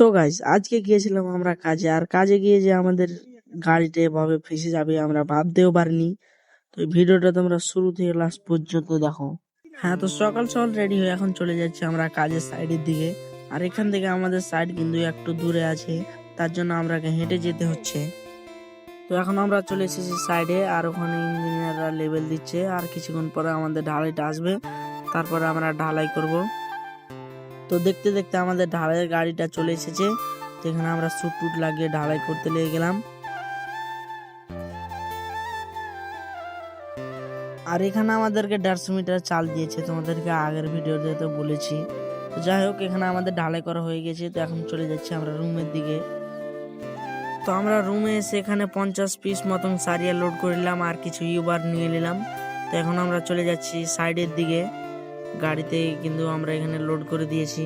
তো গাইস আজকে গিয়েছিলাম আমরা কাজে, আর কাজে গিয়ে যে আমাদের গাড়িটা এভাবে ফেসে যাবে আমরা ভাবতেও পারিনি। তো এই ভিডিওটা তোমরা শুরু থেকে লাস্ট পর্যন্ত দেখো। হ্যাঁ, তো সকাল সকাল রেডি হয়ে এখন চলে যাচ্ছি আমরা কাজের সাইডের দিকে। আর এখান থেকে আমাদের সাইড কিন্তু একটু দূরে আছে, তার জন্য আমরাকে হেঁটে যেতে হচ্ছে। তো এখন আমরা চলে এসেছি সাইডে, আর ওখানে ইঞ্জিনিয়াররা লেভেল দিচ্ছে, আর কিছুক্ষণ পরে আমাদের ঢালাইটা আসবে, তারপরে আমরা ঢালাই করব। তো দেখতে দেখতে আমাদের ঢালাইয়ের গাড়িটা চলে এসেছে। তো এখানে আমরা সুট টুট লাগিয়ে ঢালাই করতে লেগে গেলাম। আর এখানে আমাদেরকে 150 মিটার চাল দিয়েছে, তোমাদেরকে আগের ভিডিওতে তো বলেছি। তো যাই হোক, এখানে আমাদের ঢালাই করা হয়ে গেছে। তো এখন চলে যাচ্ছি আমরা রুমের দিকে। তো আমরা রুমে এসে এখানে 50 পিস মতন সারিয়া লোড করলাম, আর কিছু ইউবার নিয়ে নিলাম। তো এখন আমরা চলে যাচ্ছি সাইডের দিকে গাড়িতে, কিন্তু আমরা এখানে লোড করে দিয়েছি।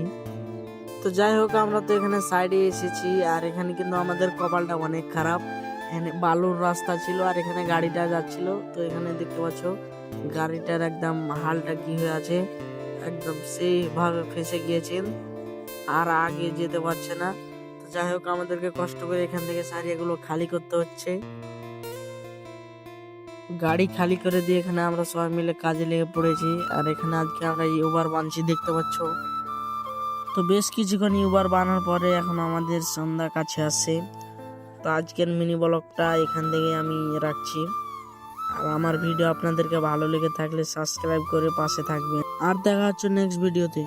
তো যাই হোক, আমরা তো এখানে সাইডে এসেছি, আর এখানে কিন্তু আমাদের কপালটা অনেক খারাপ। এখানে বালুর রাস্তা ছিল, আর এখানে গাড়িটা যাচ্ছিল। তো এখানে দেখতে পাচ্ছ গাড়িটার একদম হালটা কি হয়ে আছে, একদম সেইভাবে ফেসে গিয়েছেন, আর আগে যেতে পারছে না। তো যাই হোক, আমাদেরকে কষ্ট করে এখান থেকে সারিয়াগুলো খালি করতে হচ্ছে। গাড়ি খালি করে দিয়ে এখানে আমরা সবাই মিলে কাজে লেগে পড়েছি। আর এখানে আজকে আমরা ইউবার বানছি, দেখতে পাচ্ছ। তো বেশ কিছুক্ষণ ইউবার বানার পরে এখন আমাদের সন্ধ্যা কাছে আসে। তো আজকের মিনি ব্লগটা এখান থেকে আমি রাখছি। আর আমার ভিডিও আপনাদেরকে ভালো লেগে থাকলে সাবস্ক্রাইব করে পাশে থাকবেন, আর দেখা হচ্ছে নেক্সট ভিডিওতে।